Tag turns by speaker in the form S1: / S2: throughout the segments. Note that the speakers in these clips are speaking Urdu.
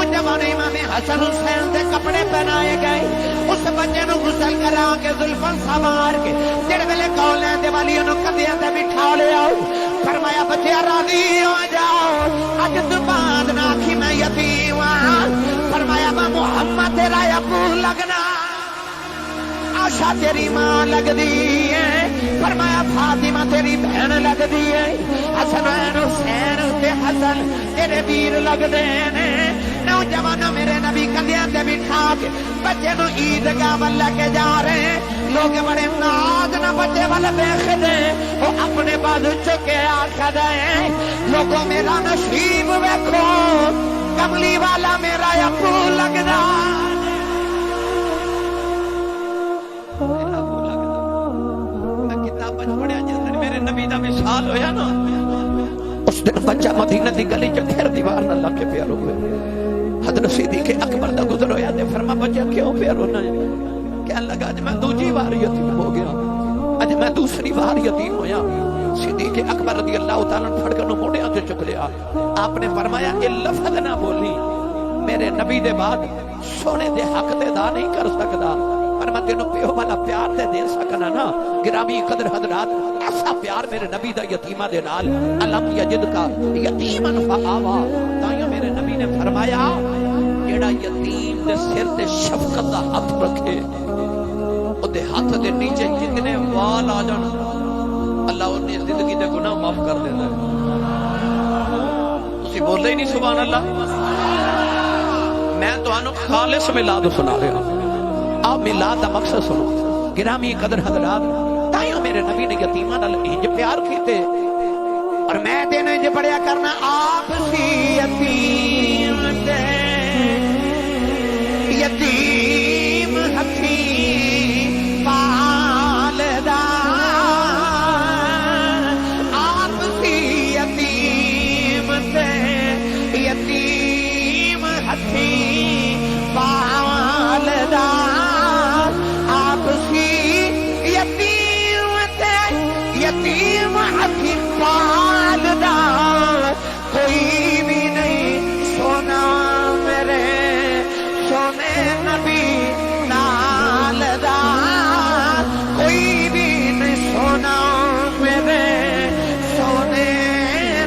S1: نوجوان امام حسن حسین دے کپڑے پہنائے گئے اس بچے نو غسل کرا کے زلفاں سوار کے جڑے ویلے کولیں دے والی نو کندھیاں تے بٹھا لیا فرمایا بچے راضی ہو جاؤ اج تو بعد نہ آکھی میں یتیم ہاں فرمایا میں محمد تیرا ابو لگنا آشا تیری ماں لگ دی ہے فرمایا فاطمہ تیری بہن لگ دی ہے حسن حسین تے حسن تیرے ویر لگ دے نے نوجوانوں میرے نبی کندھیاں تے بٹھا کے بچے نو عیدگاہ ول لے کے جا رہے ہیں لوگ بڑے ناز نہ بچے ول دیکھدے او اپنے بازو چکے آکھدے ہیں لوگوں میرا نصیب ویکھو کملی والا میرا ابو لگدا میرے نبی دا مثال ہویا نا اس دن بچہ مدینہ دی گلی چ پھر دیوار نہ لگ کے پیا روے حضرت صدیق اکبر دا گزر ہویا تے فرما بچہ کیوں پیا رونا ہے کہنے لگا اج میں دوسری بار یتیم ہو گیا اج میں دوسری بار یتیم ہویا صدیق اکبر رضی اللہ تعالی عنہ پھڑ کے نو موڑیاں تے چک لیا آپ نے فرمایا اے لفظ نہ بولی میرے نبی دے بعد سونے دے حق تے ادا نہیں کر سکدا پر میں تینوں پیو والا پیار تے دے سکنا نا گرامی قدر حضرات ایسا پیار میرے نبی دا یتیمہ دے نال علم یجد کا یتیمن فآوا تائیوں میرے نبی نے فرمایا جیڑا یتیم دے سر تے شفقت دا ہاتھ رکھے او دے ہاتھ دے نیچے جتنے وال آ جان اللہ انہیں زندگی دے گناہ معاف کر دیتا ہے اسی بول رہے ہی نہیں سبحان اللہ میں تو انو خالص میلاد سنا رہا ہوں آپ میلاد دا مقصد سنو گرامی قدر حضرات تائیوں میرے نبی نے یتیمہ نال انج پیار کیتے اور میں دین انج پڑھیا کرنا آپ سی یتیم دے یتیم ہتھی پالدا آپ سی یتیم دے یتیم ہتھی پالدا یتیم ہتھی پالدا کوئی بھی نہیں سونا میرے سونے نبی نال دا کوئی بھی نہیں سونا میرے سونے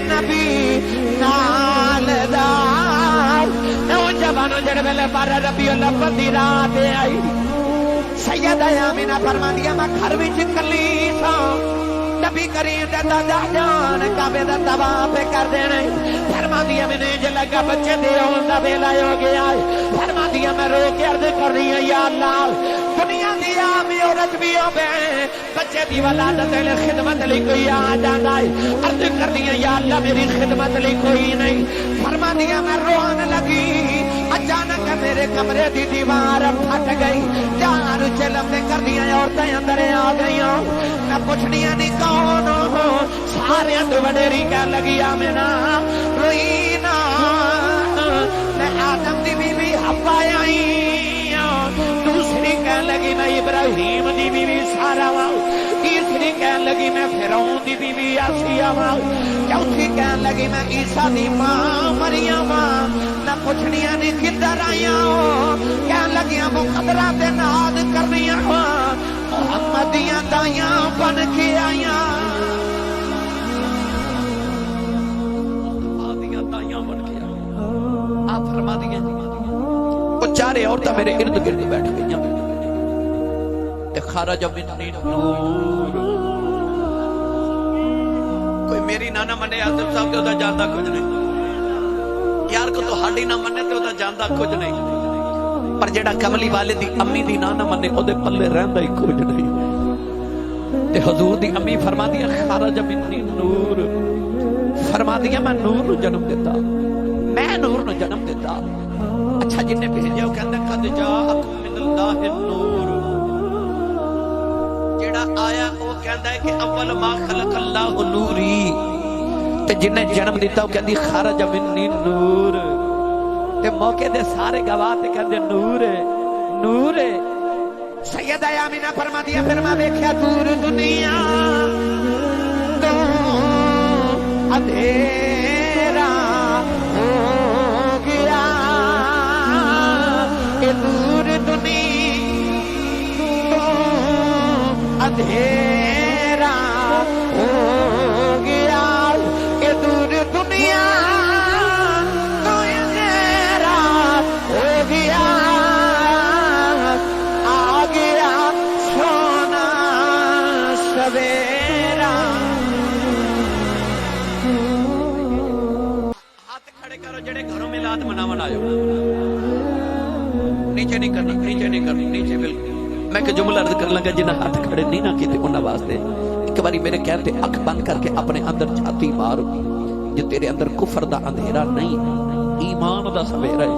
S1: نبی نال دا نوجوانوں جڑے ویلے 12 ربیع الاول دی رات آئی سیدہ آمینہ فرماندی میں گھر وچ کلی ساں نبی کریم دا دادا جان کعبے دا طواف کر دینا فرماندی میں نے جو لگا بچے دے اون دا ویلا ہو گیا فرماندی میں رو کے عرض کر رہی ہوں یا اللہ دنیا دی عامی عورت بھی ہوے بچے دی ولادت لے خدمت لئی کوئی آ جاندا ہے عرض کر رہی ہوں یا اللہ میری خدمت لئی کوئی نہیں فرماندی میں روان لگی اچانک میرے کمرے دی دیوار پھٹ گئی جان چلم دے کر دیا عورتیں اندر آ گئی میں پوچھنیاں نہیں کون ہو سارے تو وڈیری کہہ لگی آمینہ روئی نا میں آدم دی بی بی حوا آئی دوسری کہہ لگی میں ابراہیم دی بی بی سارا واؤ تیسری کہہ لگی میں فرعون دی بی بی آسیہ واؤ چوتھی کہہ لگی میں عیسیٰ دی ماں مریم نہ پوچھنیاں نہیں کدھر آئیاں کہہ لگیاں مقدرہ دے ناد کرنیاں محمدیاں دائیاں بن کے آئیاں دائیاں بن کے آئیاں آپ فرما دیئے وہ چارے عورتیں میرے ارد گرد بیٹھ گئی خارج منی نور کوئی میری نانا منے آصف صاحب تے ہوتا جاندا کچھ نہیں یار کو تو ہاڈی نہ منے تے ہوتا جاندا کچھ نہیں پر جڑا کملی والے دی امی دی نانا منے او دے پلے رہندا ہی کچھ نہیں تے حضور دی امی فرما دیا خارج منی نور فرما دیا میں نور نو جنم دیتا میں نور نو جنم دیتا اچھا جن نے بھیجے وہ کہندے قد جاءکم من اللہ النور جڑا آیا وہ کہندا ہے کہ اول ما خلق اللہ نوری تے جن نے جنم دیتا وہ کہندی خارج منی نور تے موقع دے سارے گواہ تے کہندے نور ہے نور ہے سیدہ آمینہ فرما دیا پھر میں دیکھیا دور دنیا تو اندھیرا ہو گیا اندھیرا ہو گیا کہ دور دنیا تو اندھیرا ہو گیا آ گیا سونا سویرا ہاتھ کھڑے کرو جڑے گھروں میلاد مناون آئے ہو نیچے نہیں کرنا نیچے نہیں کرنا نیچے بالکل میں کہ جملہ عرض کر لگا جنہیں ہاتھ کھڑے نہیں نہ کیتے انہاں واسطے ایک باری میرے کہتے اکھ بند کر کے اپنے اندر چھاتی مارو جو تیرے اندر کفر دا اندھیرا نہیں ایمان دا سویرا ہے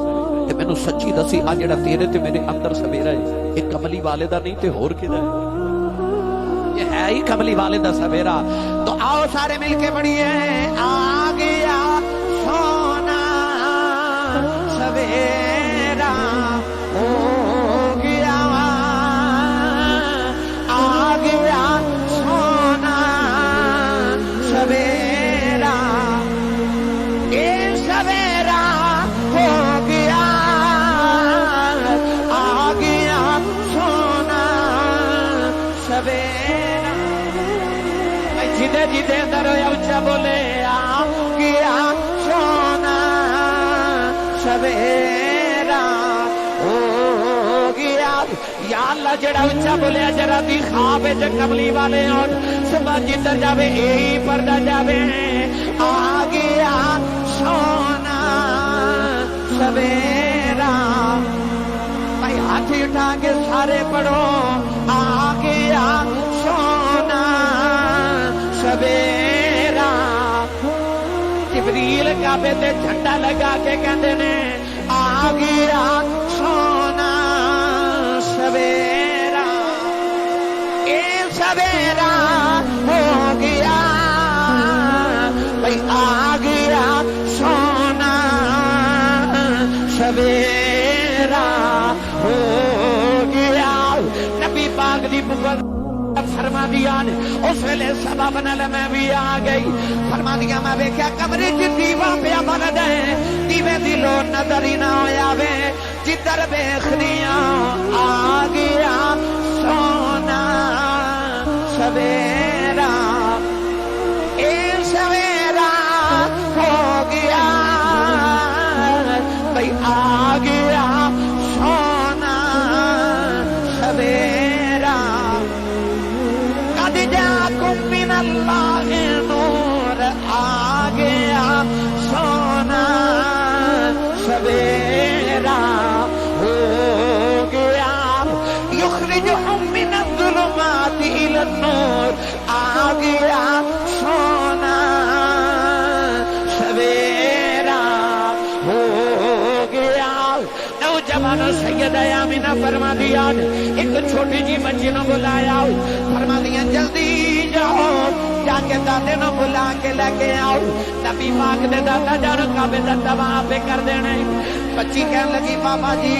S1: تے مینوں سچی دسی آ جڑا تیرے تے میرے اندر سویرا ہے ایک کملی والے دا نہیں تے ہور کدا ہے یہ ہے ہی کملی والے دا سویرا تو آؤ سارے مل کے پڑھیے آ گیا سونا سویرا ہو گیا آ گیا سونا سویرا اے سویرا ہو گیا آ گیا سونا سویرا جدے جدے اندر اچھا بولے آ گیا سونا سویرا ہو گیا یا اللہ جڑا اچھا بولے جرا دی خواب جو کملی والے اور صبح جدر جاوے یہی پردہ جاوے آ گیا سونا سویرا بھائی ہاتھ اٹھا کے سارے پڑھو آ گیا سونا سویرا جبریل کعبے تے جھنڈا لگا کے کہندے نے آ گیا سونا سویرا اے سویرا ہو گیا بھئی آ گیا سونا سویرا ہو گیا نبی پاک دی بغل فرما دیا اس ویلے سبب نال میں بھی آ گئی فرما دیا میں ویکھیا کمرے چ دیوا پیا بلد ہے دیوے دی لو نظر ہی نہ ہویا وے جدھر ویکھنیاں آ گیا سونا سویرا اے سویرا ہو گیا بھئی آ گیا سونا سویرا جاکم من اللہ نور آ گیا سونا سویرا ہو گیا یخرجہم من الظلمات الی النور آ گیا سونا سویرا ہو گیا نوجوانوں سیدہ آمینہ فرما دیا ایک چھوٹی جی بچی نو بلایا فرما دیا جلدی جاؤ جا کے دادے نو بلا کے لے کے آؤ نبی پاک دے دادا جان کعبے دا طواف پہ کر دینے بچی کہنے لگی بابا جی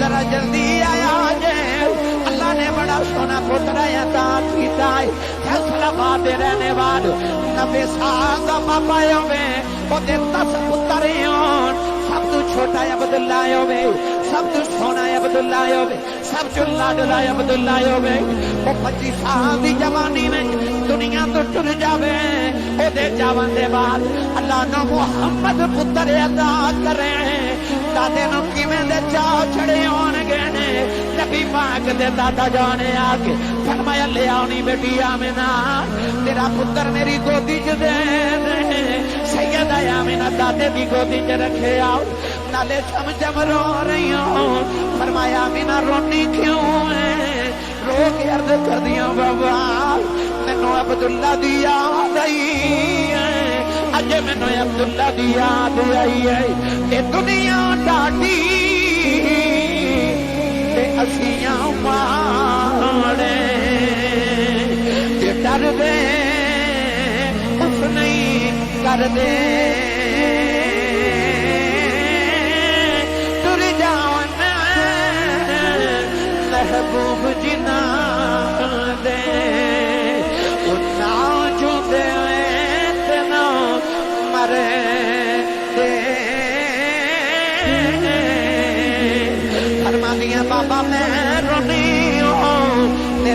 S1: ذرا جلدی آیا جائے اللہ نے بڑا سونا پتر عطا کیتا ہے فیصلہ باد رہنے والے 90 سال دا بابا ہوے او دے 10 پتر ہون سب تو چھوٹا عبداللہ ہوے سب تو سونا عبداللہ ہوے سب تو لاڈلا عبداللہ ہوے او 25 سال دی جوانی میں دنیا تو ٹر جاوے او دے جاون دے بعد اللہ نو محمد پتر عطا کرے دادے نو کیویں دے چاہ چھڑے ہون گے نے نبی پاک دے دادا جانے آ کے فرمایا لے آنی بیٹی آمینہ تیرا پتر میری گودی چ دے سیدہ آمینہ دادے دی گودی چ رکھے آؤ نالے سمجھم رو رہی ہوں فرمایا آمینہ رونی کیوں ہے رو کے عرض کر دیا بابا مینوں عبداللہ دی یاد آئی ہے اج مینوں عبداللہ دی یاد آئی ہے اے دنیا ڈاڈی تے اسیاں ماڑے تے ڈر دے اس نہیں کر دے تر جاون محبوب جنا دے اُنا جو دے اتنا مرے دے فرما دیا بابا میں رونی ہوں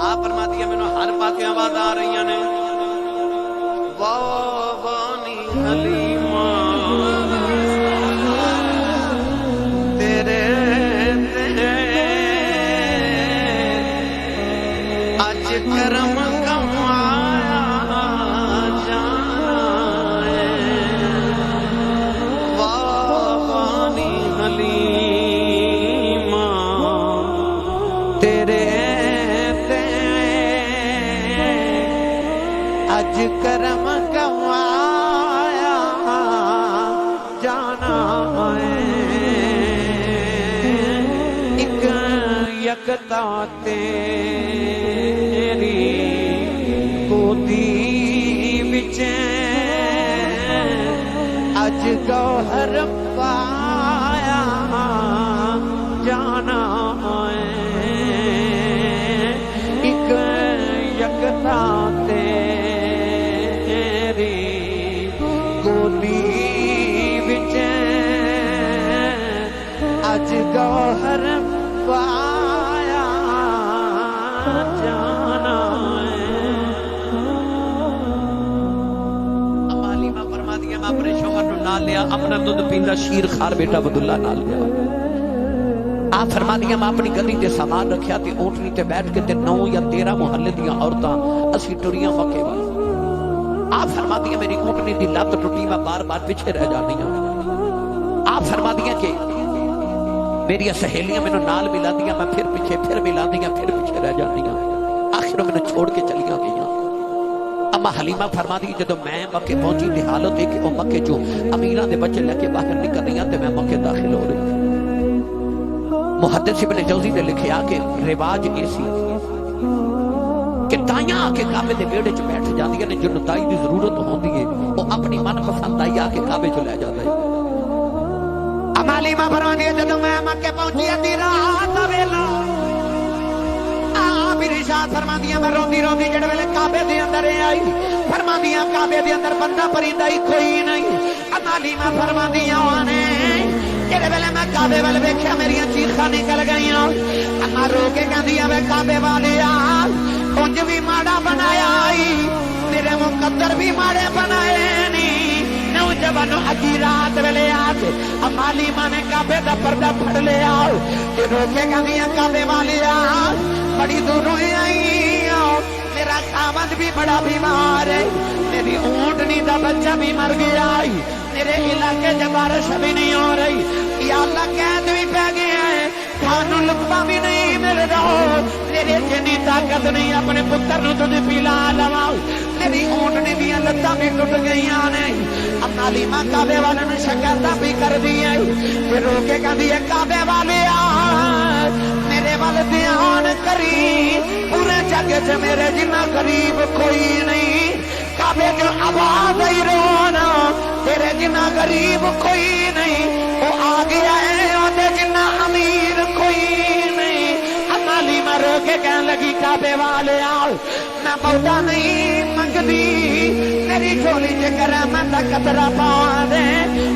S2: آپ فرما دیا میں ہر پاسے آواز آ رہی نے بانی حلیمہ تیرے اج کرم کمایا جانا ہے بانی حلیمہ تیرے اج کرم کمایا جانا ہے ایک یکتا تیری گودی وچ اج گوہر پایا جانا ہے ایک یکتا اج گوہر پایا جانا اما حلیمہ فرما دیا میں اپنے شوہر نو نال لیا اپنا دودھ پیندا شیر خار بیٹا عبداللہ نال لیا آپ فرما دیا میں اپنی گلی تے سامان رکھیا تے اونٹنی تے بیٹھ کے تے 9 یا 13 محلے دیاں عورتاں اسی ٹریاں مکے وال آپ فرما دیا میری اونٹنی دی لت ٹوٹی میں بار بار پیچھے رہ جاتی ہوں آپ فرما دیا کہ میری سہیلیاں میں نال ملا دیا میں پھر پیچھے پھر ملا دیا پھر پیچھے رہ جاتی ہوں آخر میں چھوڑ کے چلیاں گئی اما حلیمہ فرما دی جدو میں مکے پہنچی دی حالت ہے کہ وہ مکے جو امیران دے بچے لے کے باہر نکل رہی ہیں تے میں مکے داخل ہو رہی محدث ابن جوزی نے لکھیا کہ رواج ایسی کہ دائیاں آکے کعبے دے بیڑے چ بیٹھ جاتی ہیں جنہوں دائی دی ضرورت ہوندی ہے وہ اپنی من پسند دائی آکے کعبے چ لے جاتا ہے اما حلیمہ فرما دی جدو میں مکے پہنچی ادھی رات ویلا شاہ فرما دیا میں روندی روندی جڑے ویلے کعبے دے اندر آئی فرما دیا کعبے دے اندر بندہ پرندہ ہی کوئی نہیں اما حلیمہ فرما دیا نے جڑے ویلے میں کعبے ویل ویکھیا میریاں چیخاں نکل گئیاں اما رو کے کہندی وے کعبے والیا اونج بھی ماڑا بنایا میرے مقدر بھی ماڑے بنائے نہیں نوجوانو اجی رات ویلے آج اما حلیمہ نے کعبے دا پردہ پھڑ لیا تے رو کے کہندی کعبے والیا بڑی دوروں آئی میرا خامد بھی بڑا بیمار ہے میری اونٹنی دا بچہ بھی مر گیا میرے علاقے جب بارش بھی نہیں ہو رہی یا اللہ قید بھی پہ گیا ہے کھانو لقمہ بھی نہیں مل رہا میرے جنی طاقت نہیں اپنے پتر نو تجھے پلا لوا میری اونٹنی بھی لتاں بھی ٹوٹ گئی نہیں اما حلیمہ کعبے والے نے شکایتاں بھی کر دی ہے پھر رو کے کہندی ہے کعبے والے میرے وال دھیان کری پورے جگ سے میرے جنہ قریب کوئی نہیں کعبے جو آواز آئی رونا تیرے جنہ غریب کوئی نہیں وہ آ گیا ہے اودے جنہ امیر کوئی نہیں اما حلیمہ رو کے کہنے لگی کعبے والے آؤ میں بہتا نہیں منگدی میری جھولی چ کرامت دا قطرہ پا دے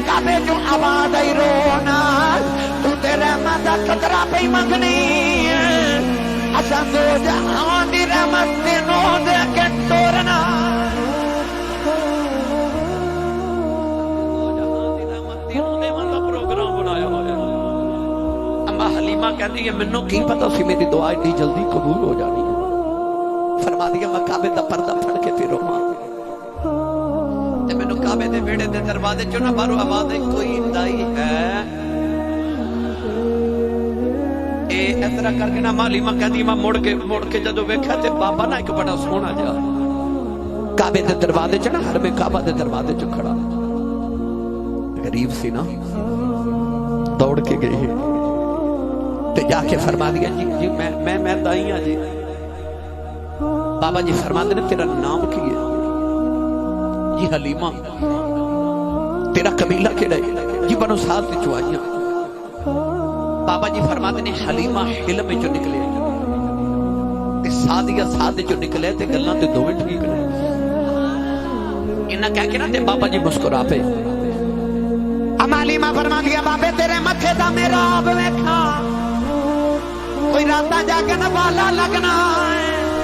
S2: کعبے جو آواز آئی رونا تو تیرے رحمت دا قطرہ پہ منگنی اساں دو جہان دی رحمت دے نو دے کے ٹورنا کہتی ہے منو کی پتا سی میری دعا اتنی جلدی قبول ہو جانی ہے فرما دیا میں کعبے دا پردہ پھڑ کے پھر روما تے مینوں کعبے دے ویڑے دے دروازے چوں نہ باہروں آواز کوئی دائی ہے اے اس طرح کر کے نہ حلیمہ کہتی میں مڑ کے جدو ویکھیا تے بابا نہ ایک بڑا سونا جا کعبے دے دروازے چ نہ ہر میں کعبہ دے دروازے چ کھڑا غریب سی نا دوڑ کے گئی تے جا کے فرما دیا جی میں دائی ہاں جی بابا جی فرما دے تیرا نام کی ہے جی حلیمہ تیرا قبیلہ کیڑا ہے جی بنو سعد دی چوائیاں بابا جی فرما دے حلیمہ حلم جو نکلے تے سادیا ساد جو نکلے تے گلاں تے دوویں ٹھیک نے انہاں کہہ کے نا تے بابا جی مسکرا پے اما حلیمہ فرما دیا بابے تیرے متھے دا محراب ویکھا کوئی راتہ جا کے نہ بالا لگنا ہے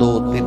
S1: 2-3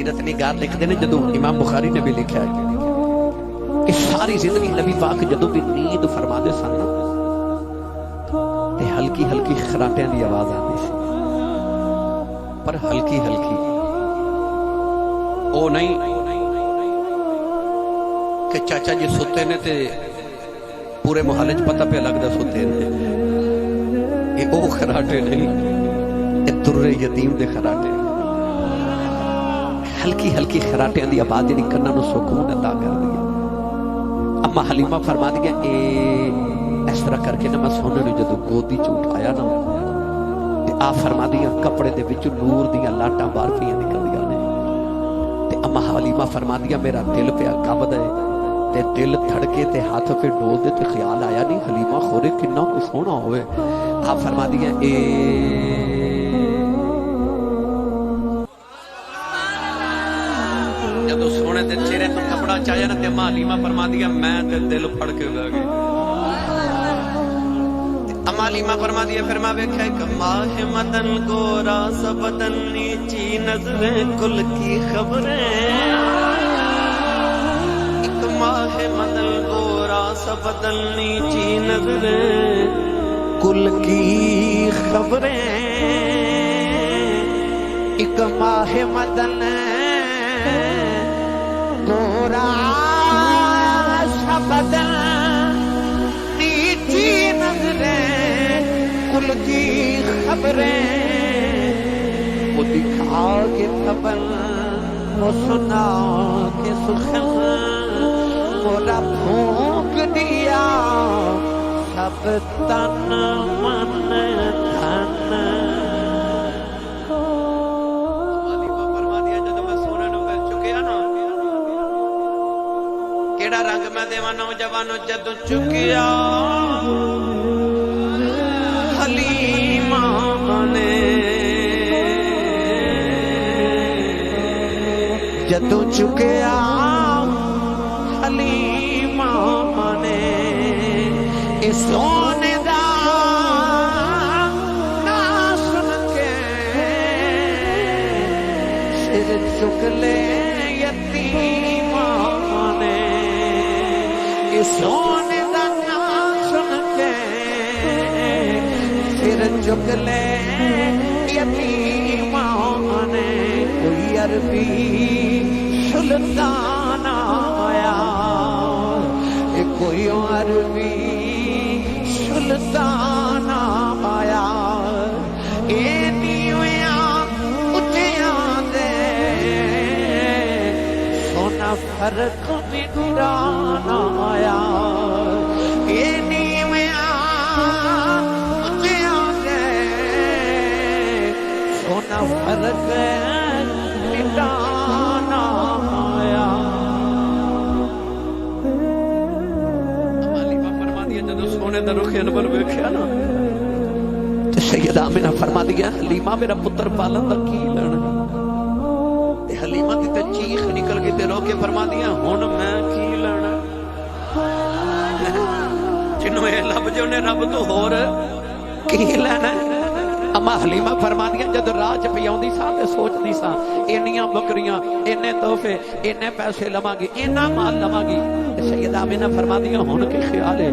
S1: سیرت نگار لکھتے ہیں جدو امام بخاری نے بھی لکھا ہے کہ ساری زندگی نبی پاک جدو بھی نیند فرما دے سن تے ہلکی ہلکی خراٹیاں دی آواز آتی سی، پر ہلکی ہلکی، او نہیں کہ چاچا جی ستے نے تے پورے محلے چ پتہ پہ لگدا ستے نے، یہ او خراٹے نہیں، یہ در یتیم دے خراٹے، ہلکی ہلکی خراٹیاں دی آواز جڑی کناں نوں سکون عطا کر دی۔ اما حلیمہ فرما دیا اے اس طرح کر کے نہ میں سونے نوں جدوں گودی چ اٹھایا نا تے آ فرما دیا کپڑے دے وچ نور دیاں لاٹاں باہر پیاں نکلدیاں نے تے اما حلیمہ فرما دیا میرا دل پیا کبدا ہے تے دل دھڑکے تے ہاتھ پہ ڈول دے تے خیال آیا نہیں حلیمہ خورے کنا کو سونا ہوئے۔ آ فرما دیا اے جدو سونے تے چہرے تو کپڑا چاہیا نا تے اما حلیمہ فرما دیا میں تے دل پھڑ کے بہ گئی۔ اما حلیمہ فرما دیا پھر میں ویکھیا ایک ماہ مدن گورا سا بدن نیچی نظریں کل کی خبریں، ایک ماہ مدن گورا سا بدن نیچی نظریں کل کی خبریں،
S2: ایک ماہ مدن گورا سا بدن نیچی نظریں کل کی خبریں، وہ دکھا کے خبر وہ سنا کے سخن مورا پھونک دیا سب تن من دھن۔
S1: کیڑا رنگ میں دیواں نوجوانوں جدوں چکیا حلیمہ نے،
S2: جدوں چکیا حلیمہ نے اس سونے دا نا سن کے سر چک لے یتیمہ نے، اس سونے دا نا سن کے سر چک لے یتیمہ نے، کوئی عربی سلطان آیا، کوئی عربی سلطان آیا، اے نیویاں اٹھیاں دے سونا فرق مٹران آیا، اے نیویاں اٹھیاں دے سونا فرق مٹران آیا۔
S1: سونے دا رخ انور ویکھیا نا تے سیدہ آمنہ فرما دیا حلیمہ میرا پتر پالن دا کی لینا، تے حلیمہ دی تے چیخ نکل گئی تے رو کے فرما دیا ہن میں کی لینا، جنوں اے لب جو نے رب تو ہور کی لینا۔ اما حلیمہ فرما دیا جد راہ چ پئی آوندی سا تے سوچدی سا اینیاں بکریاں اینے تحفے اینے پیسے لواں گی اینا مال لواں گی، تے سیدہ آمنہ فرما دیا ہن کی خیال ہے؟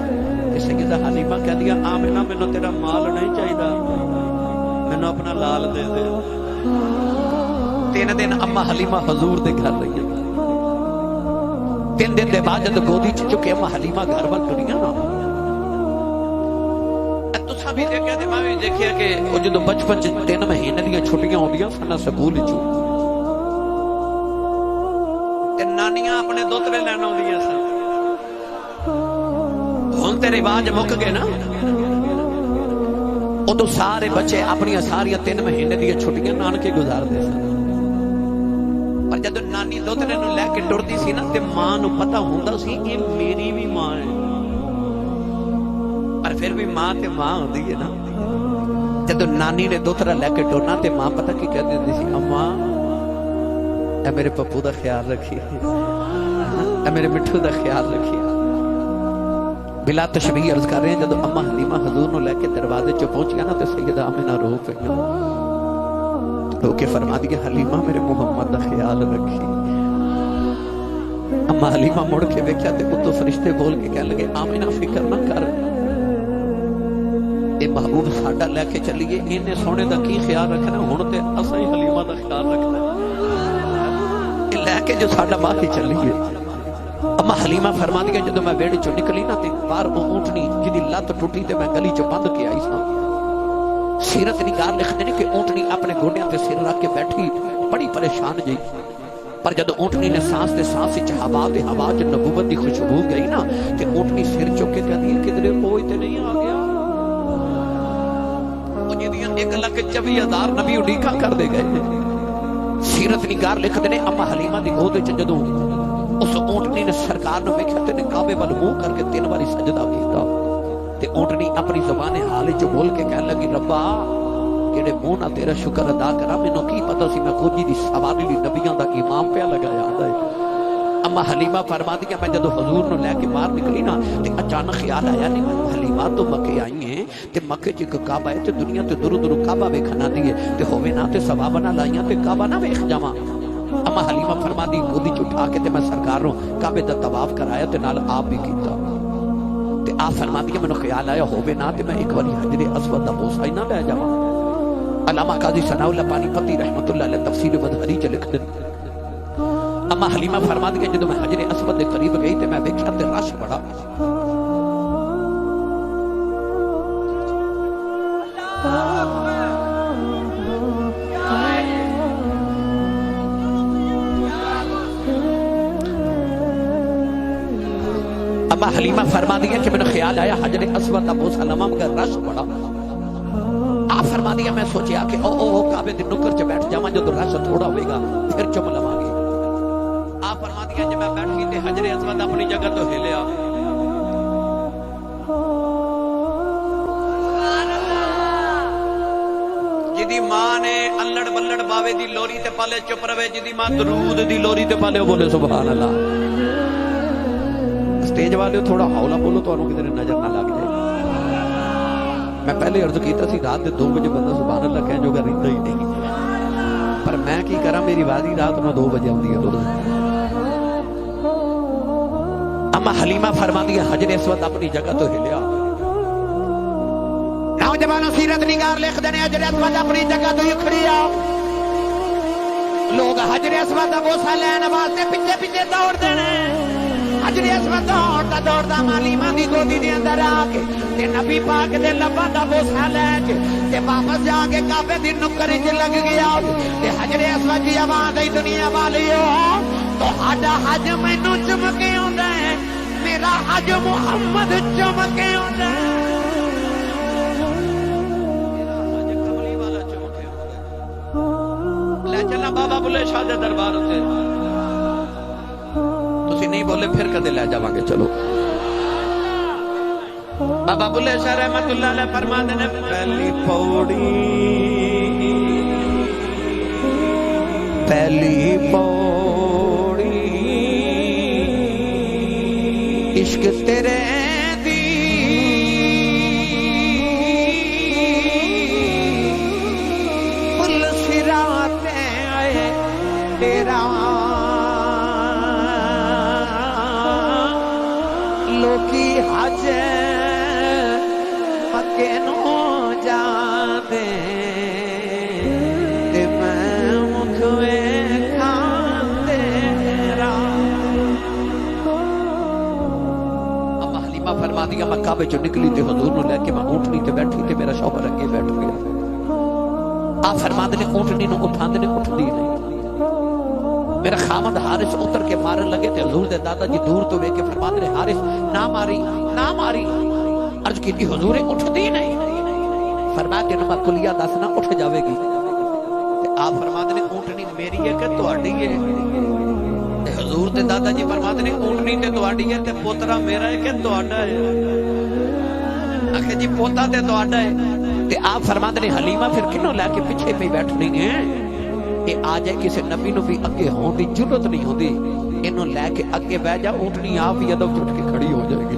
S1: سیدہ حلیمہ کہہ دیا آمنہ میں نو تیرا مال نہیں چاہیدا، میں نو اپنا لال دے دے۔ 3 دن اما حلیمہ حضور دے گھر رہی ہیں، 3 دن دے بعد جب گودی چکے اما حلیمہ گھر وال ٹریاں نا، تساں بھی دیکھیا تے میں بھی دیکھیا کہ وہ جدوں بچپن 3 مہینے دیاں چھٹیاں ہوندیاں سن سکول وچوں تے نانیاں اپنے دوترے لین آوندیاں سن، ہن تے رواج مک گئے نا، ادو سارے بچے اپنی ساری 3 مہینے دیا چھٹیاں نانکے گزارتے سن، پر جب نانی دوترے نو لے کے ٹرتی سی نا تے ماں نو پتہ ہوندا سی کہ میری بھی ماں ہے، پر پھر بھی ماں تے ماں ہوندی ہے نا۔ جب نانی نے دوترا لے کے ٹرنا تے ماں پتہ کی کہہ دیندی سی اماں اے میرے پپو دا خیال رکھی، اے میرے مٹھو دا خیال رکھی۔ بلا تشبیہ عرض کر رہے ہیں جب اما حلیمہ حضور نو لے کے دروازے چ پہنچیا نا تے سیدہ آمنہ رو ہو کے فرما دیا حلیمہ میرے محمد کا خیال رکھی. اما حلیمہ مڑ کے ویکھیا تے اتوں فرشتے بول کے کہنے لگے آمینہ فکر نہ کر، اے محبوب ساڈا لے کے چلیے، انہیں سونے دا کی خیال رکھنا، ہن تے اساں ہی حلیمہ دا خیال رکھنا ہے، لے کے جو ساڈا باہر چلیے. اما حلیمہ فرما دیا جدو میں ویڑے چوں نکلی نا تے باہر اونٹنی جدی لت ٹوٹی تے میں گلی چوں بند کے آئی سا. سیرت نگار لکھتے ہیں کہ اونٹنی اپنے گوڑیاں تے سر رکھ کے بیٹھی بڑی پریشان جی، پر جدو اونٹنی نے سانس تے سانس وچ ہوا تے ہوا وچ نبوت دی خوشبو گئی نا تے اونٹنی سر چک کے کہندی کدھرے کوئی تے نہیں آ گیا. او جدیاں 1,24,000 نبی اڈیکا کر دے گئے. سیرت نگار لکھتے ہیں اما حلیمہ دی گود وچ جدوں اس اونٹنی نے سرکار نو ویکھیا تے کعبے ول منہ کر کے 3 باری سجدہ کیتا تے اونٹنی اپنی زبان حال وچ بول کے کہنے لگی ربا کیڑے منہ نال تیرا شکر ادا کراں، مینوں کی پتہ سی میں کوجی دی سواری دی نبیاں دا امام پیا لگایا ہے. اما حلیمہ فرما دیا میں جدو حضور نو لے کے باہر نکلی نا تے اچانک خیال آیا نہیں میں حلیمہ تو مکے آئی ہیں تے مکے چ کعبہ ہے تے دنیا تے دور دور کعبہ ویکھن آندی ہے تے ہووے نہ تے ثواب نہ لائیاں تے کعبہ نہ ویکھ جاواں. اما حلیمہ فرما دی گودی چ اٹھا کے تے میں سرکار نو کعبے دا طواف کرایا تے نال آپ بھی کیتا تے آپ فرما دی مینوں خیال آیا ہووے نہ تے میں ایک واری حجر اسود دا بوسہ ہی نہ لے جاواں. علامہ قاضی ثناء اللہ پانی پتی رحمت اللہ علیہ تفسیر مظہری چ لکھدے اما حلیمہ فرما دی جدوں میں حجر اسود دے قریب گئی تے میں ویکھیا تے رش بڑا. اما حلیمہ فرما دیا کہ میں نے خیال آیا حجر اسود دا بوسہ لواں مگر رش بڑا. آپ فرما دیا میں سوچیا کہ او کعبے دے نکر چ بیٹھ جاواں جدوں رش تھوڑا ہوئے گا پھر چم لواں گے. آپ فرما دیا جب میں بیٹھی تے حجر اسود اپنی جگہ تو ہلیا. جدی ماں نے الڑ بلڑ باوے دی لوری تے پالے چپ رہے، جدی ماں درود دی لوری تے پالے بولے سبحان اللہ. سٹیج والے تھوڑا ہولا بولو تو انہوں کدھر نظر نہ لگ جائے. میں پہلے عرض کیتا سی رات دے 2 بجے بندہ سبحان اللہ کہنے جو گا رہتا ہی نہیں، پر میں کی کرا میری وادی رات میں 2 بجے آتی ہے. اما حلیمہ فرما دیا حجر اسود اپنی جگہ تو ہلیا.
S2: نوجوانوں سیرت نگار لکھ دینے حجر اسود اپنی جگہ تو اکھڑیا. لوگ حجر اسود دا بوسہ لینے واسطے پیچھے پیچھے دوڑ دینے. حجر اسود دوڑتا دوڑتا حلیمہ دی گودی دے اندر آ کے تے نبی پاک دے لباں دا بوسہ لے کے تے واپس جا کے کعبے دی نکر وچ لگ گیا تے حجر اسود دی آواز آئی دنیا والیو تو ہاڈا حج مینوں چم کے آندا ہے، میرا حج محمد چم کے آندا ہے.
S1: لے چلا بابا بلے شاہ دے دربار تے تسی نہیں بولے پھر کدے لے جاواں گے. چلو بابا بلے شاہ رحمت اللہ علیہ فرماتے نے پہلی پوڑی عشق تیرے دی پل سراتے آئے تیرا لوکی حج مکے نو جا دے تے میں مکھوے کھان تیرا. اما حلیمہ فرما دیا میں کعبے چوں نکلی تے حضور نو لے کے میں اونٹنی تے بیٹھی تے میرا شوہر اگے بیٹھ گیا. آپ فرما دے اونٹنی نو اٹھاندے نے اٹھدی نہیں. میرا خامد حارث اتر کے مارن لگے تے حضور دے دادا جی دور تو ویکھ کے فرماتے نے حارث نہ ماری نہ ماری. عرض کی حضور اٹھدی نہیں. فرمایا کہ میں کلیہ دسنا اٹھ جاوے گی. تے آپ فرماتے نے اونٹنی میری ہے کہ تہاڈی ہے؟ تے حضور دے دادا جی فرماتے نے اونٹنی تے تہاڈی ہے تے پوترا میرا ہے کہ تہاڈا ہے؟ آکھے جی پوتا تے تہاڈا ہے. تے آپ فرماتے نے حلیمہ پھر کنوں لے کے پیچھے پہ بیٹھنی ہے؟ یہ آ جائے کسی نبی نو بھی اگے ہون دی جرت نہیں ہوندی، اینو لے کے اگے بیٹھ جا اونٹنی آپ ہی ادب چھٹ کے کھڑی ہو جائے گی.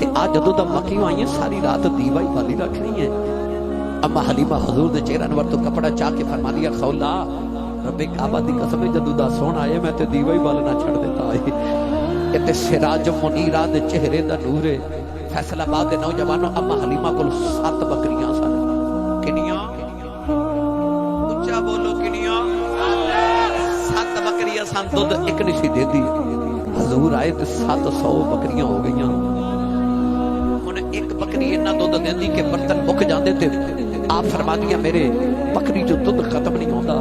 S1: تے آ جدوں دا مکیوں آئیں ساری رات دیوا ہی بالی رکھنی ہے اما حلیمہ حضور دے چہرے انور تو کپڑا چاہ کے فرما دیا خولا رب کعبہ دی قسم جدوں دا سون آئے میں تے دیوا ہی بالنا چھڑ دیتا ہے تے سراج منیرہ دے چہرے دا نور ہے فیصلہ آباد دے نوجوانوں اما حلیمہ کول 7 بکریاں سن کنیاں اونچا بولو کنیاں 7 بکریاں سن دودھ ایک نہیں سی دے دی حضور آئے تے 700 بکریاں ہو گئیاں انہیں ایک بکری اتنا دودھ دیندی کہ برتن مک جاندے تے آپ فرما دیا میرے بکری جو دودھ ختم نہیں ہوتا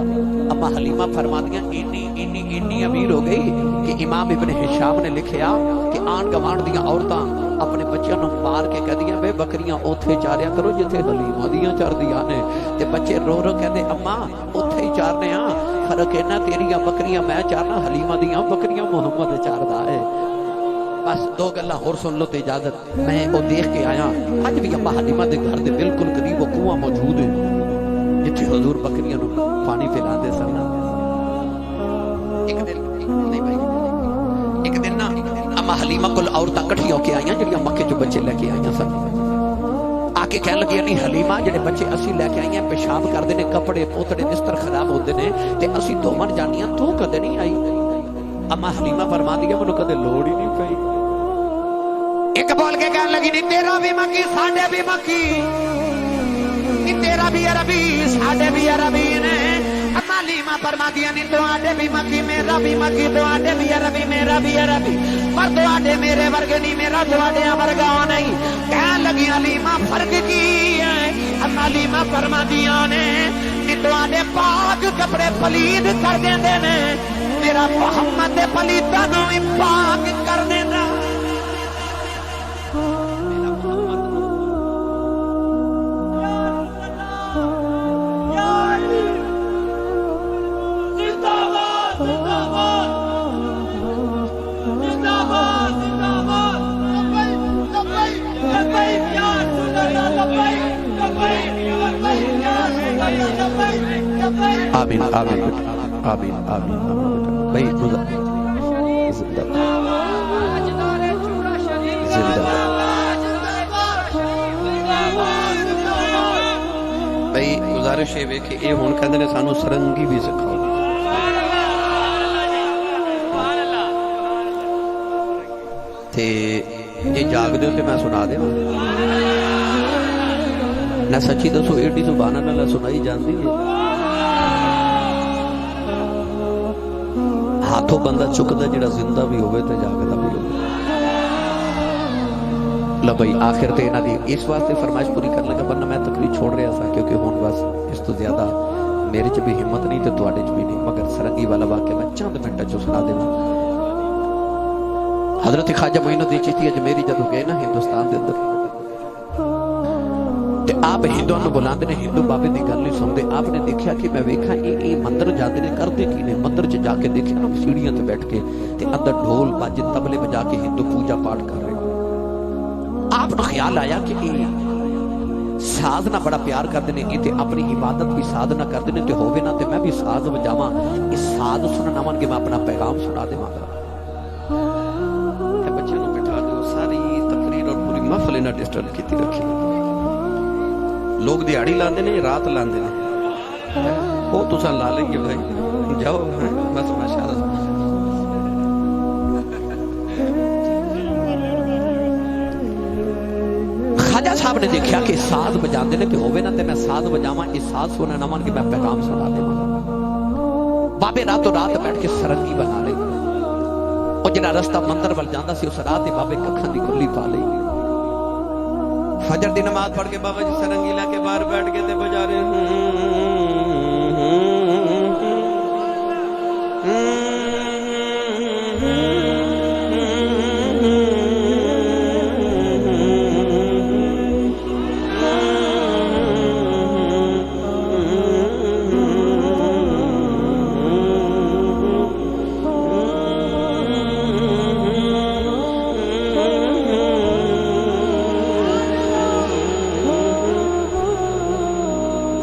S1: اما حلیمہ فرما دیا انی امیر ہو گئی کہ امام ابن ہشام نے لکھیا کہ آن گوان دیاں عورتاں اپنے بچیاں نو مار کے کہہ دیا بے بکریاں اوتھے چاریا کرو جتھے حلیمہ دیاں چار دیاں نے تے بچے رو رو کہہ دے اما اوتھے ہی چارنے ہاں فرق ہے نا تیریاں بکریاں میں چارنا حلیمہ دیاں بکریاں محمد چاردا ہے بس 2 گلاں ہور سن لو تے اجازت میں وہ دیکھ کے آیا اج بھی اما حلیمہ دے گھر دے بالکل قریب وہ کنواں موجود ہے جتھے حضور بکریاں نو پانی پلا دے سن ایک دن نہیں بھائی ایک دن نا اما حلیمہ کول عورتاں کٹھی ہو کے آئیاں جڑیاں مکے چوں بچے لے کے آئیاں سن آ کے کہن لگی نہیں حلیمہ جڑے بچے اسی لے کے آئیاں پیشاب کردے نے کپڑے پوتڑے بستر خراب ہوندے نے تے اسی دومن جانیاں تو کدے نہیں آئی اما حلیمہ فرما دیا منو کدے لوڑ ہی نہیں پئی
S2: ایک بول کے کہن لگی نہیں تیرا بھی مکی ساڈے بھی مکی نہیں تیرا بھی عربی ساڈے بھی عربی نے اما حلیمہ فرما دیا نہیں تواڈے بھی مکی میرا بھی مکی تواڈے بھی عربی میرا بھی عربی پر تواڈے میرے ورگے نہیں میرا تواڈے ورگا نہیں کہن لگی حلیمہ فرق کی ہے اما حلیمہ فرما دیا نے نہیں تواڈے پاک کپڑے پلید کر دیندے نے میرا محمد دے پلیتاں نو بھی پاک کر دینا
S1: آمین آمین آمین آمین بھائی زندہ بھائی گزارش ہے کہ یہ ہون کہندے نے سانو سرنگی بھی سکھاؤ تے یہ جاگ دے تے میں سنا دے نہ سچی دسو ایڈی زبان نال سنائی جاندی ہے ہاتھوں بندہ چکدا جڑا زندہ بھی ہوئے تے جاگدا بھی ہوئے لو بھائی آخر تے انہاں دی اس واسطے فرمائش پوری کر لگا ورنہ میں تقریر چھوڑ رہا تھا کیونکہ ہن بس اس تو زیادہ میرے چ بھی ہمت نہیں تے تواڈے چ بھی نہیں مگر سرنگی والا واقعہ میں چند منٹاں چ سنا دیواں حضرت خواجہ معین الدین چشتی اجمیری جدوں گئے نا ہندوستان دے اندر آپ ہندوؤں کو بلاندے نے ہندو بابے دی گل نہیں سنتے آپ نے دیکھا کہ میں ویکھا یہ مندر جاتے نے کرتے کی نے مندر چ جا کے دیکھا نا سیڑھیاں تے بیٹھ کے تے اندر ڈھول باجے تبلے بجا کے ہندو پوجا پاٹ کر رہے آپ کو خیال آیا کہ ساز نہ بڑا پیار کرتے ہیں یہ تے اپنی عبادت بھی ساز نہ کرتے ہیں تے ہووے نہ تے میں بھی ساز بجاواں اس ساز سننا من کے میں اپنا پیغام سنا دیواں تے بچے نوں بٹھا دو ساری تقریر اور پوری محفل انہاں ڈسٹرب کیتی رکھی لوگ دیہڑی لاندے نے رات لاندے نے وہ تساں لا لیں گے بھائی جاؤ بس ماشاءاللہ خواجہ صاحب نے دیکھا کہ ساز بجاندے نے تے ہووے نہ تے میں ساز بجاواں اس ساز سننا نہ من کے میں پیغام سنا دیواں بابے راتوں رات بیٹھ کے سرنگی بنا لے او جڑا رستہ مندر ول جاندا سی اس رات تے بابے ککھاں دی کھلی پا لئی فجر دی نماز پڑھ کے بابا جی سرنگی لا کے باہر بیٹھ کے تے بجا رہے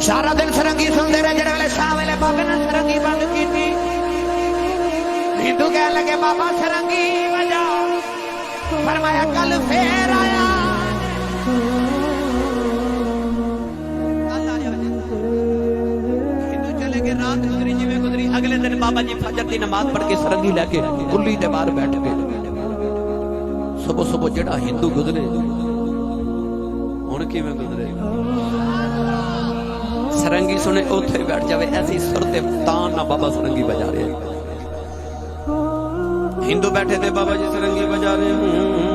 S2: سارا دن سرنگی سنتے رہے جڑے ویلے شام ویلے بابے نے سرنگی بند کی ہندو کہنے لگے بابا سرنگی بجا فرمایا کل پھر آیا چلے گئے رات گزری جی میں گزری اگلے دن بابا جی فجر دی نماز پڑھ کے سرنگی لے کے کلی دے باہر بیٹھ گئے صبح صبح جڑا ہندو گزرے ہن کیویں گزرے سرنگی سنے اوتھے بیٹھ جاوے ایسی صورت تان نہ بابا سرنگی بجا رہے ہندو بیٹھے تھے بابا جی سرنگی بجا رہے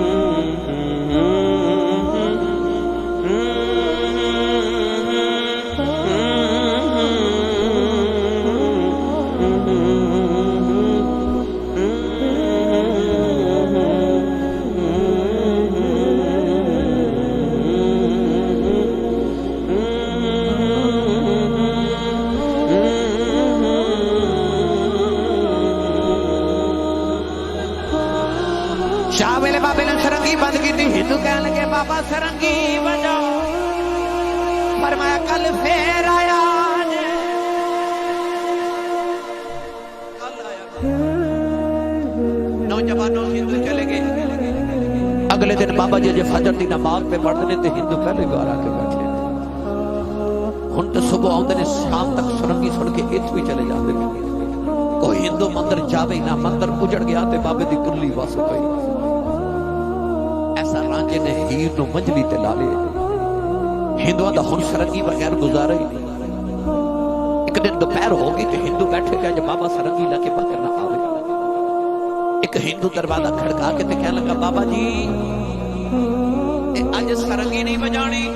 S2: شاہ ویلے بابے نے سرنگی بند کی تھی ہندو کہنے لگے بابا سرنگی بجا فرمایا کل پھر آیا نوجوانوں ہندو چلے گئے اگلے دن بابا جی فجر دی نماز پہ پڑھنے تے ہندو پہلے گھر آ کے بیٹھے ہن تو صبح آندے نے شام تک سرنگی سن کے اتھ بھی چلے جاتے کوئی ہندو مندر جاوے نہ مندر اجڑ گیا تے بابے دی کلی وس پئی ایسا رانجے نے ہیر نو منجلی تے لا لے ہندوؤں دا ہن سرنگی بغیر گزارے ایک دن دوپہر ہو گئی تے ہندو بیٹھے گئے جب بابا سرنگی لا کے باہر نہ آوے ایک ہندو دروازہ کھڑکا کے تے کہنے لگا بابا جی اج سرنگی نہیں بجانی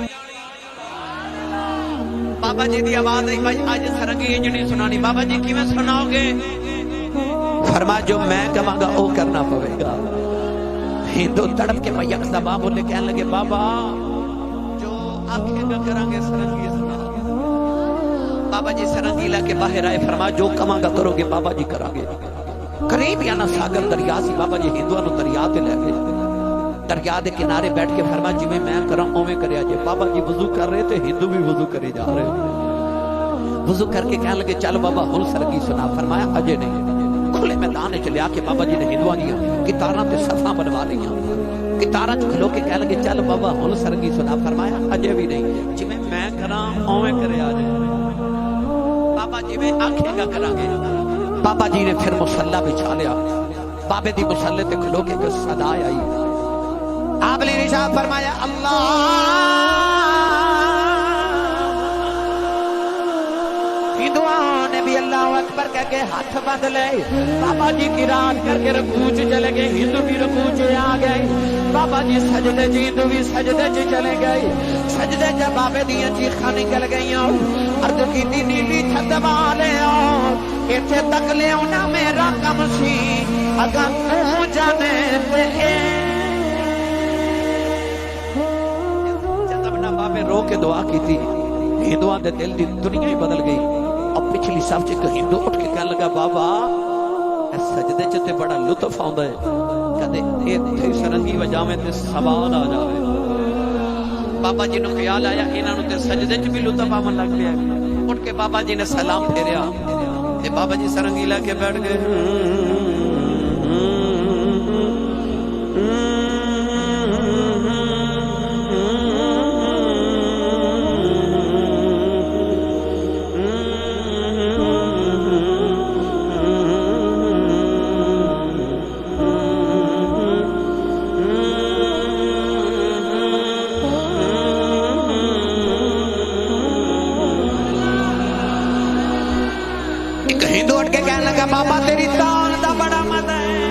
S2: بابا جی دی آواز آئی بھائی اج سرنگی انج نہیں سنانی بابا جی کیویں سناؤ گے فرما جو میں کہاں گا وہ کرنا پڑے گا ہندو تڑپ کے میں یکس دبا بولے کہنے لگے بابا جو آنکھیں گا کریں گے سرنگی سنا بابا جی سرنگی لا کے باہر آئے فرما جو کماں گا کرو گے بابا جی کریں گے قریب یا نا ساگر دریا سی بابا جی ہندوانو دریا تے لے گئے دریا دے کنارے بیٹھ کے فرما جی میں کراں اوویں کریا جے بابا جی وضو کر رہے تھے ہندو بھی وضو کرے جا رہے وضو کر کے کہنے لگے چل بابا ہن سرنگی سنا فرمایا اجے نہیں کھلے میدان وچ لیا کے بابا جی نے ہندوؤں دیاں کتاراں تے صفاں بنوا لیاں کتاراں چ کھلو کے کہنے لگے چل بابا ہن سرنگی سنا فرمایا اجے بھی نہیں جویں میں کراں اوویں کریا جے بابا جی میں آکھے گا کراں گے بابا جی نے پھر مصلی بچھا لیا بابے دی مصلی تے کھلو کے کوئی صدا آئی آپ نے ارشاد فرمایا اللہ ہندوؤں نے بھی اللہ اکبر کہہ کے ہاتھ بند لے بابا جی کی رات کر کے رکوع چلے گئے ہندو بھی رکوع آ گئے بابا جی سجدے چ ہندو بھی سجدے چ چلے گئے سجدے چ بابے دیاں چیخاں نکل گئیاں عرض کیتی نیلی چھت والے ایتھے تک لے اونا میرا کم سی اگاں تو جانے تے بابے رو کے دعا کی تھی ہندوؤں دے دل دی دنیا ہی بدل گئی اب پچھلی صف چ ہندو اٹھ کے کہنے لگا بابا سجدے چ تے بڑا لطف آندا ہے کدے ایتھے سرنگی وجاویں تے سوال آ جاوے بابا جی نو خیال آیا انہاں نو تے سجدے چ بھی لطف آون لگ پیا اٹھ کے بابا جی نے سلام پھیریا تے بابا جی سرنگی لا کے بیٹھ گئے ہندو اٹھ کے کہنے لگا بابا تیری تان دا بڑا مزہ ہے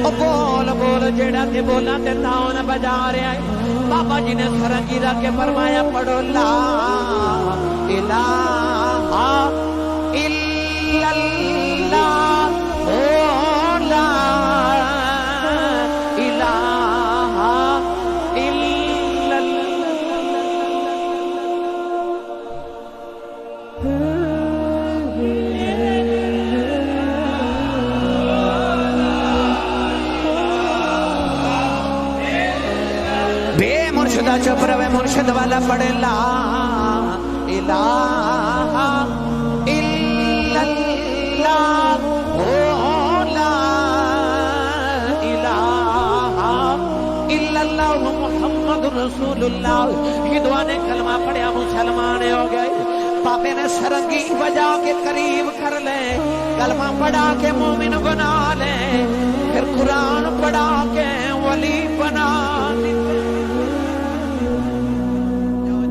S2: او بول بول جیڑا تے بولا تے تان بجا رہا ہے بابا جی نے سرنگی رکھ کے فرمایا پڑھو لا الہ الا اللہ لا الہ الا بے مرشدہ چپ روے مرشد والا پڑھے لا الہ الا اللہ لا الہ الا اللہ محمد رسول اللہ. ہندوؤں نے کلمہ پڑھیا مسلمان ہو گئے. پاپے نے سرنگی بجا کے قریب کر لے, کلمہ پڑھا کے مومن بنا لے, پھر قرآن پڑھا کے ولی بنا لے.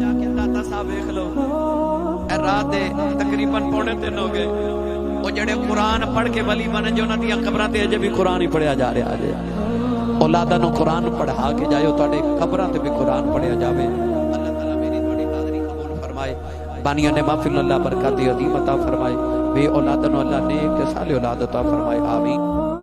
S1: جا کے داتا صاحب دیکھ لو, اے رات دے تقریباً 3:15 ہو گئے. وہ جڑے قرآن پڑھ کے ولی بنے جو انہاں دیاں قبراں تے اجے بھی قرآن ہی پڑھیا جا رہا ہے. اولاداں نو قرآن پڑھا کے جائے, تواڈے قبراں تے بھی قرآن پڑھیا جاوے. اللہ تعالیٰ میری تواڈی حاضری قبول فرمائے. بانیاں نے محفل اللہ برکات عظیم عطا فرمائے. بے اولاداں نو اللہ نیک تے صالح اولاد عطا فرمائے. آمین.